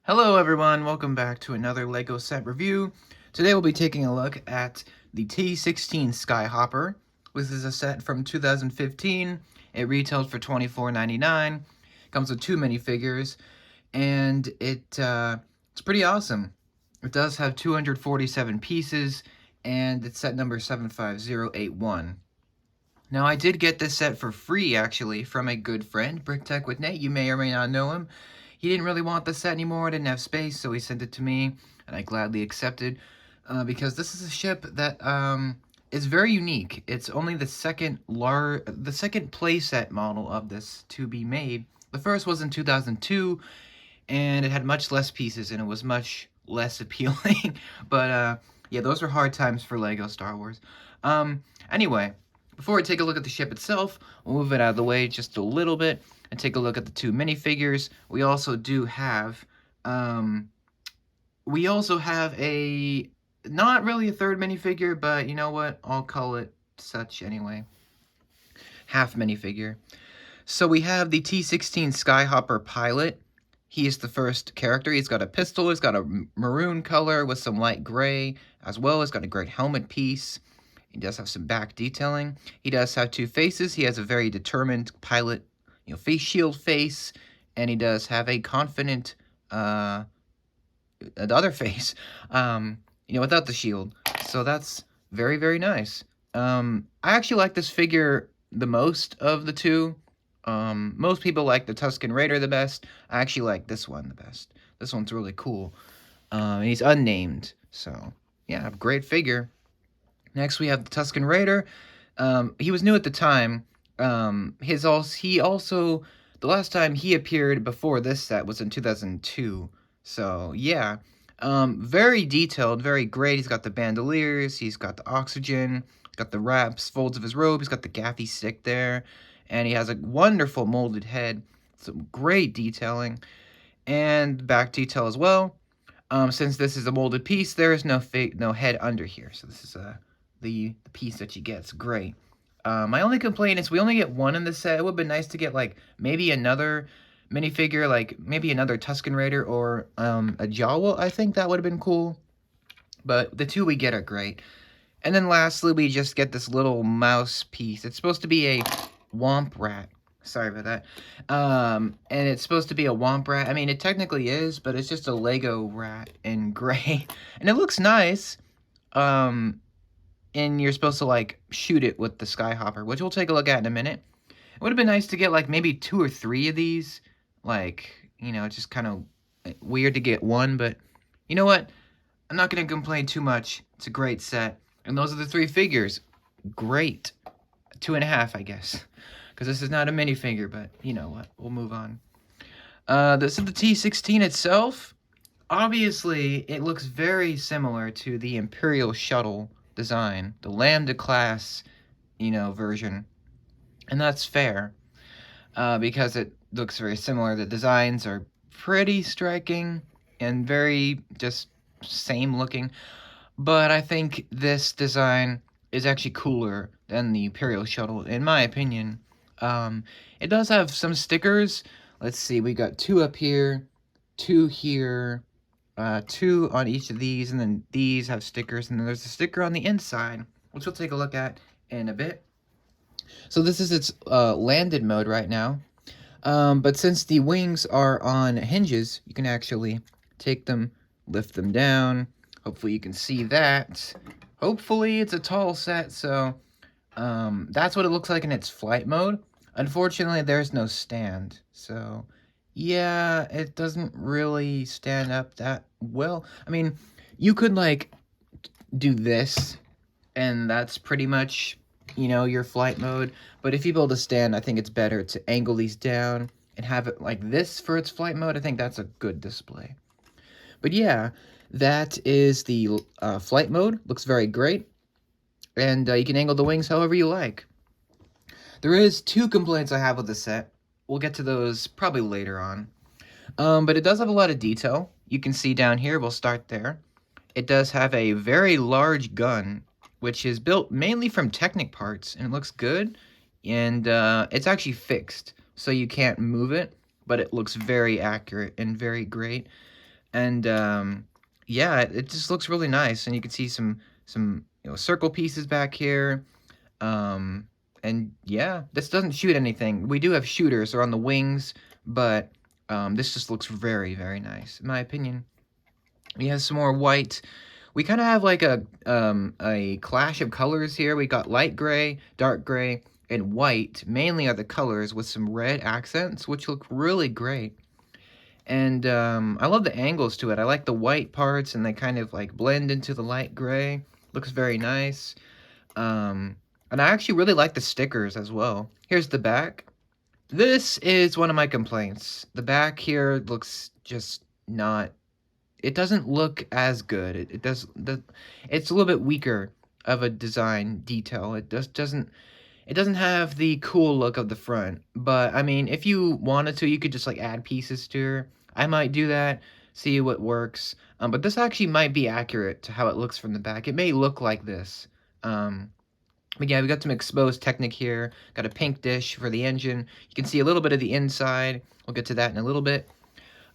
Hello everyone, welcome back to another LEGO set review. Today we'll be taking a look at the T-16 Skyhopper. This is a set from 2015. It retailed for $24.99. Comes with 2 minifigures, and it's pretty awesome. It does have 247 pieces, and it's set number 75081. Now, I did get this set for free, actually, from a good friend, BrickTech with Nate. You may or may not know him. He didn't really want the set anymore, didn't have space, so he sent it to me, and I gladly accepted, because this is a ship that is very unique. It's only the second playset model of this to be made. The first was in 2002, and it had much less pieces, and it was much less appealing. But yeah, those were hard times for LEGO Star Wars. Anyway, before we take a look at the ship itself, we'll move it out of the way just a little bit and take a look at the 2 minifigures. We also do have, a, not really a third minifigure, but you know what? I'll call it such anyway. Half minifigure. So we have the T-16 Skyhopper pilot. He is the first character. He's got a pistol. He's got a maroon color with some light gray, as well as got a great helmet piece. He does have some back detailing. He does have 2 faces. He has a very determined pilot, face shield face, and he does have a confident, the other face, without the shield. So that's very, very nice. I actually like this figure the most of the 2. Most people like the Tusken Raider the best. I actually like this one the best. This one's really cool. He's unnamed, so yeah, great figure. Next, we have the Tusken Raider. He was new at the time. He also, the last time he appeared before this set was in 2002. So, yeah. Very detailed, very great. He's got the bandoliers, he's got the oxygen, he's got the wraps, folds of his robe, he's got the gaffy stick there, and he has a wonderful molded head, some great detailing, and back detail as well. Since this is a molded piece, there is no head under here, so this is the piece that you get. It's great. My only complaint is we only get 1 in the set. It would have been nice to get, like, maybe another minifigure, like, maybe another Tusken Raider or a Jawa. I think that would have been cool. But the 2 we get are great. And then lastly, we just get this little mouse piece. It's supposed to be a Womp Rat. Sorry about that. And it's supposed to be a Womp Rat. I mean, it technically is, but it's just a Lego rat in gray. And it looks nice. And you're supposed to, like, shoot it with the Skyhopper, which we'll take a look at in a minute. It would have been nice to get, like, maybe 2 or 3 of these. Like, it's just kind of weird to get 1, but you know what? I'm not going to complain too much. It's a great set. And those are the 3 figures. Great. 2.5, I guess. Because this is not a minifigure, but you know what? We'll move on. This is the T-16 itself. Obviously, it looks very similar to the Imperial Shuttle design, the Lambda class, version. And that's fair, because it looks very similar. The designs are pretty striking and very just same looking. But I think this design is actually cooler than the Imperial Shuttle, in my opinion. It does have some stickers. Let's see, we got 2 up here, 2 here, 2 on each of these, and then these have stickers, and then there's a sticker on the inside, which we'll take a look at in a bit. So this is its landed mode right now, but since the wings are on hinges, you can actually take them, lift them down. Hopefully you can see that. Hopefully it's a tall set, so that's what it looks like in its flight mode. Unfortunately, there's no stand, so yeah, it doesn't really stand up that well. I mean, you could, like, do this, and that's pretty much, your flight mode. But if you build a stand, I think it's better to angle these down and have it like this for its flight mode. I think that's a good display. But yeah, that is the flight mode. Looks very great. And you can angle the wings however you like. There is 2 complaints I have with the set. We'll get to those probably later on. But it does have a lot of detail. You can see down here, we'll start there. It does have a very large gun, which is built mainly from Technic parts, and it looks good. And it's actually fixed, so you can't move it, but it looks very accurate and very great. And yeah, it just looks really nice, and you can see some circle pieces back here. And yeah, this doesn't shoot anything. We do have shooters, they're on the wings, but this just looks very, very nice, in my opinion. We have some more white. We kind of have like a clash of colors here. We got light gray, dark gray, and white mainly are the colors with some red accents, which look really great. And I love the angles to it. I like the white parts, and they kind of like blend into the light gray. Looks very nice. Um, and I actually really like the stickers as well. Here's the back. This is one of my complaints. The back here looks just not. It doesn't look as good. It does. It's a little bit weaker of a design detail. It doesn't have the cool look of the front. But I mean, if you wanted to, you could just like add pieces to her. I might do that, see what works. But this actually might be accurate to how it looks from the back. It may look like this. But yeah, we got some exposed Technic here. Got a pink dish for the engine. You can see a little bit of the inside. We'll get to that in a little bit.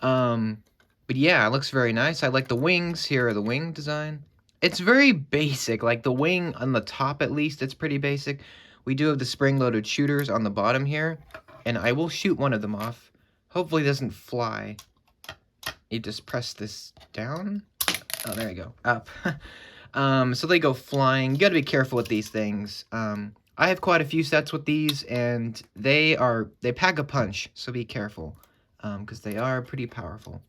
But yeah, it looks very nice. I like the wings. Here are the wing design. It's very basic. Like the wing on the top, at least, it's pretty basic. We do have the spring-loaded shooters on the bottom here, and I will shoot one of them off. Hopefully it doesn't fly. You just press this down. Oh, there you go. Up. So they go flying. You gotta be careful with these things. I have quite a few sets with these, and they pack a punch, so be careful, because they are pretty powerful.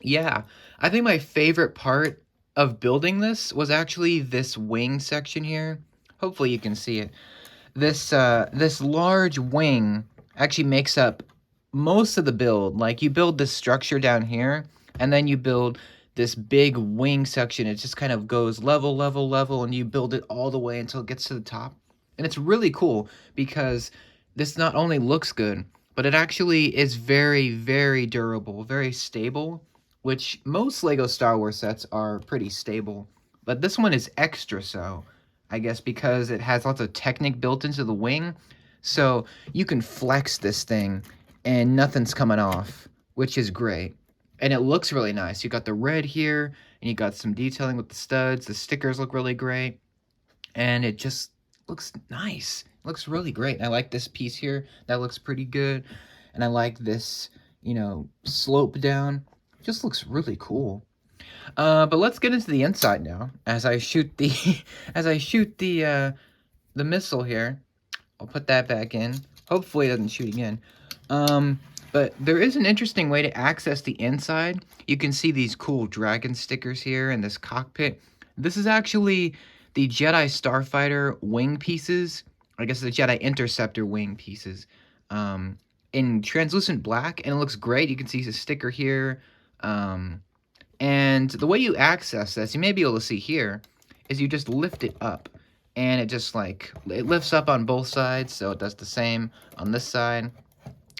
Yeah, I think my favorite part of building this was actually this wing section here. Hopefully you can see it. This large wing actually makes up most of the build. Like, you build this structure down here, and then you build this big wing section. It just kind of goes level, level, level, and you build it all the way until it gets to the top. And it's really cool because this not only looks good, but it actually is very, very durable, very stable, which most LEGO Star Wars sets are pretty stable. But this one is extra so, I guess, because it has lots of Technic built into the wing. So you can flex this thing and nothing's coming off, which is great. And it looks really nice. You got the red here, and you got some detailing with the studs. The stickers look really great. And it just looks nice. It looks really great. I like this piece here. That looks pretty good. And I like this, slope down. It just looks really cool. But let's get into the inside now. As I shoot the the missile here. I'll put that back in. Hopefully it doesn't shoot again. But there is an interesting way to access the inside. You can see these cool dragon stickers here in this cockpit. This is actually the Jedi Starfighter wing pieces. I guess the Jedi Interceptor wing pieces. In translucent black, and it looks great. You can see the sticker here. And the way you access this, you may be able to see here, is you just lift it up. And it just it lifts up on both sides, so it does the same on this side.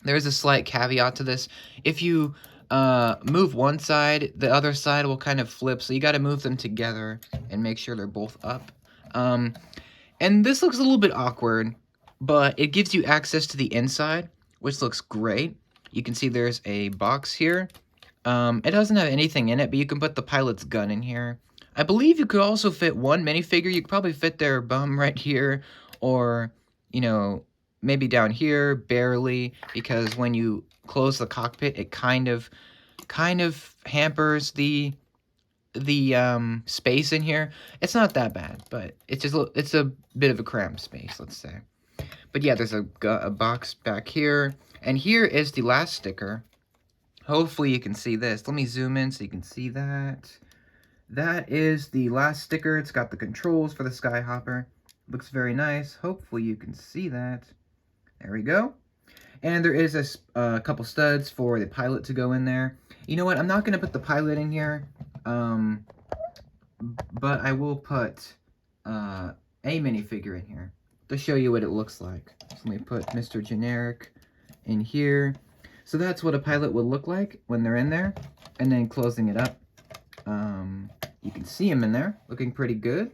There is a slight caveat to this. If you move one side, the other side will kind of flip, so you got to move them together and make sure they're both up. And this looks a little bit awkward, but it gives you access to the inside, which looks great. You can see there's a box here. It doesn't have anything in it, but you can put the pilot's gun in here. I believe you could also fit one minifigure. You could probably fit their bum right here, or, maybe down here, barely, because when you close the cockpit, it kind of hampers the space in here. It's not that bad, but it's a bit of a cramped space, let's say. But yeah, there's a box back here, and here is the last sticker. Hopefully you can see this. Let me zoom in so you can see that. That is the last sticker. It's got the controls for the Skyhopper. Looks very nice. Hopefully you can see that. There we go. And there is a couple studs for the pilot to go in there. You know what? I'm not going to put the pilot in here. But I will put a minifigure in here to show you what it looks like. So let me put Mr. Generic in here. So that's what a pilot would look like when they're in there. And then closing it up. You can see him in there, looking pretty good.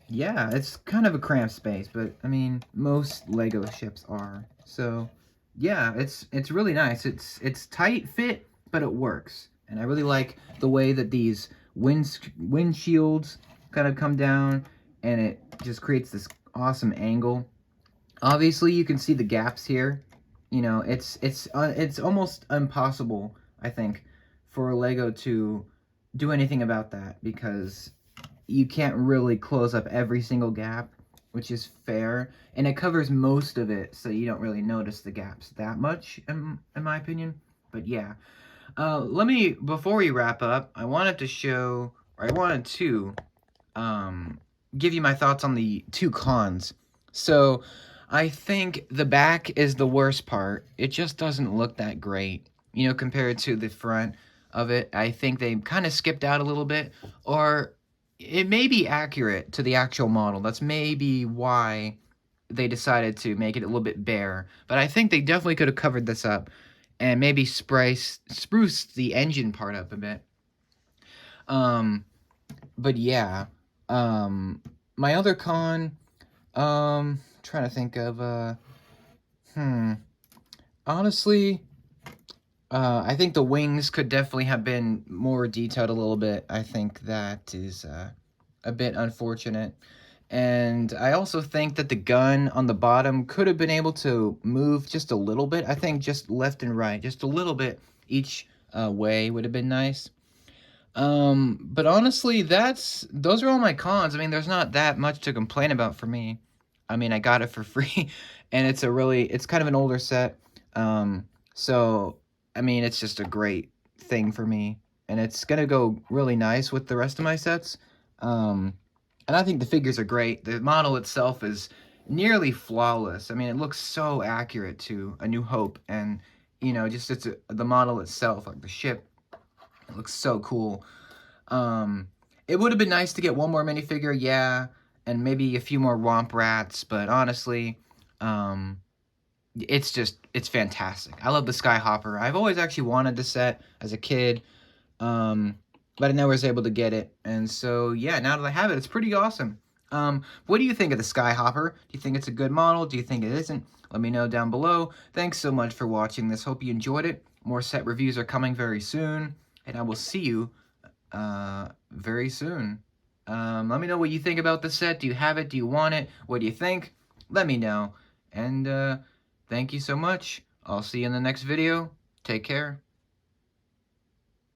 Yeah, it's kind of a cramped space, but I mean, most LEGO ships are. So, yeah, it's really nice. It's tight fit, but it works. And I really like the way that these windshields kind of come down, and it just creates this awesome angle. Obviously, you can see the gaps here. You know, it's almost impossible, I think, for a Lego to do anything about that, because you can't really close up every single gap, which is fair, and it covers most of it, so you don't really notice the gaps that much, in my opinion. But yeah, let me, before we wrap up, I wanted to give you my thoughts on the two cons. So, I think the back is the worst part. It just doesn't look that great, you know, compared to the front of it. I think they kind of skipped out a little bit, or it may be accurate to the actual model. That's maybe why they decided to make it a little bit bare. But I think they definitely could have covered this up and maybe spruce the engine part up a bit. Um, but yeah, um, my other con, trying to think of, hmm, honestly, I think the wings could definitely have been more detailed a little bit. I think that is, a bit unfortunate. And I also think that the gun on the bottom could have been able to move just a little bit. I think just left and right, just a little bit each way would have been nice. But honestly, those are all my cons. I mean, there's not that much to complain about for me. I mean, I got it for free, and it's kind of an older set. So I mean, it's just a great thing for me, and it's gonna go really nice with the rest of my sets. And I think the figures are great. The model itself is nearly flawless. I mean, it looks so accurate to A New Hope, and you know, just the model itself, like the ship, it looks so cool. Um, it would have been nice to get one more minifigure, yeah, and maybe a few more Womp Rats, but honestly, um, it's fantastic. I love the Skyhopper. I've always actually wanted the set as a kid, um, but I never was able to get it, and so yeah, now that I have it, it's pretty awesome. What do you think of the Skyhopper? Do you think it's a good model? Do you think it isn't? Let me know down below. Thanks so much for watching this. Hope you enjoyed it. More set reviews are coming very soon, and I will see you very soon. Let me know what you think about the set. Do you have it? Do you want it? What do you think? Let me know. And thank you so much. I'll see you in the next video. Take care.